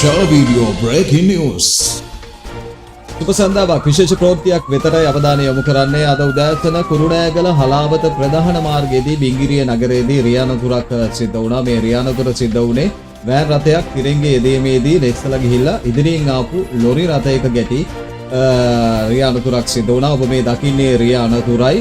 video breaking news. උපසන්දාවක් විශේෂ ප්‍රවෘත්තියක් වෙතටයි අවධානය යොමු කරන්නේ. අද උදෑසන කුරුණෑගල හලාවත ප්‍රධාන මාර්ගයේදී බිංගිරිය නගරයේදී රියානතුරක් සිද්ධ වුණා. මේ රියානතුර සිද්ධ වුණේ වෑන් රථයක් තිරංගේ යෙදීමේදී ලෙස්සලා ගිහිල්ලා ඉදිරියෙන් ආපු ලොරි රථයක ගැටි රියානතුරක් සිද්ධ වුණා. ඔබ මේ දකින්නේ රියානතුරයි.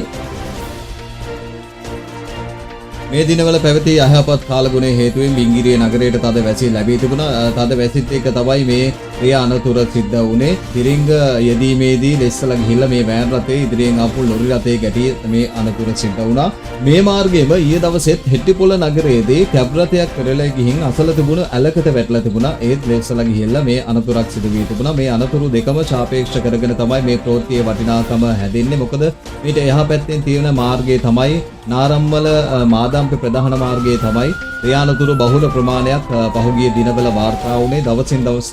මේ දිනවල පැවති අයහපත් කාලගුණයේ හේතුවෙන් බිංගිරිය නගරයට තද වැසි ලැබී තිබුණා. තද වැසිත් එක්ක තමයි මේ රියානතුර සිද්ධ වුණේ. තිරිංග යෙදීමේදී ලෙස්සලා ගිහිල්ලා මේ වෑන් රථයේ ඉදිරියෙන් ආපු ලොරි රථයේ ගැටි මේ අනතුර සිද්ධ වුණා. මේ මාර්ගයේම ඊයේ දවසෙත් හෙට්ටිපොළ නගරයේදී කැබ් රථයක් පෙරළලා ගිහින් අසල තිබුණ ඇලකට වැටලා තිබුණා. ඒත් ලෙස්සලා ගිහිල්ලා මේ අනතුරක් සිදු වී තිබුණා. මේ අනතුරු දෙකම සාපේක්ෂ කරගෙන තමයි මේ ප්‍රවෘත්තියේ වටිනාකම හැදෙන්නේ. මොකද මේට එහා පැත්තෙන් තියෙන මාර්ගය තමයි නාරම්මල මාදම්පේ ප්‍රධාන මාර්ගයේ තමයි රියානතුරු බහුල ප්‍රමාණයක් පහුගිය දිනවල වාර්තා වුණේ. දවසින් දවස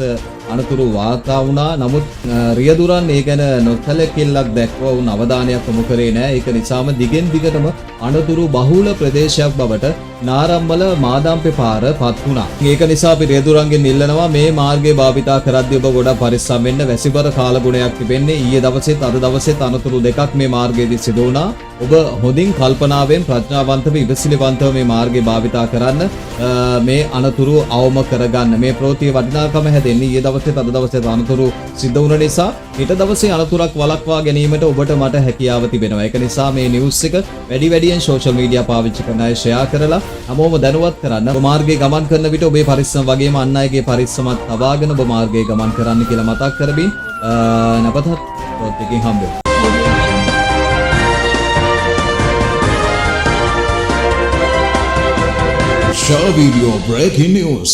අනතුරු වාර්තා වුණා. නමුත් රියදුරන් ඒ ගැන නොසැලකිල්ලක් දැක්වුව වුණ අවධානයක් යොමු කරේ නැහැ. ඒක නිසාම දිගෙන් දිගටම අනතුරු බහුල ප්‍රදේශයක් බවට නාරම්මල මාදම්පේ පාර පත් වුණා. ඒක නිසා අපි රියදුරන්ගෙන් ඉල්ලනවා මේ මාර්ගය භාවිතා කරද්දී ඔබ ගොඩක් පරිස්සම් වෙන්න. වැසිබර කාලගුණයක් තිබෙන්නේ. ඊයේ දවසෙත් අද දවසෙත් අනතුරු දෙකක් මේ මාර්ගයේදී සිදු වුණා. ඔබ හොඳින් කල්පනාවෙන් ප්‍රඥාවන්තව ඉවසිලිවන්තව මේ මාර්ගය භාවිතා කරන්න. මේ අනතුරු අවම කරගන්න. මේ ප්‍රවෘත්තියේ වටිනාකම හැදෙන්නේ ඊයේ දවසේත් අද දවසේත් අනතුරු සිද්ධ වුණ නිසා ඊට දවසේ අනතුරක් වළක්වා ගැනීමට ඔබට මට හැකියාව තිබෙනවා. ඒක නිසා මේ නිවුස් එක වැඩියෙන් සෝෂල් මීඩියා පාවිච්චි කරන අය ෂෙයා කරලා හැමෝම දැනුවත් කරන්න. ඔබ මාර්ගයේ ගමන් කරන විට ඔබේ පරිස්සම වගේම අන් අයගේ පරිස්සමත් තබාගෙන ඔබ මාර්ගයේ ගමන් කරන්න කියලා මතක් කරමින් නැවතත් ප්‍රවෘත්තියකින් හම්බ වෙමු. Share video breaking news.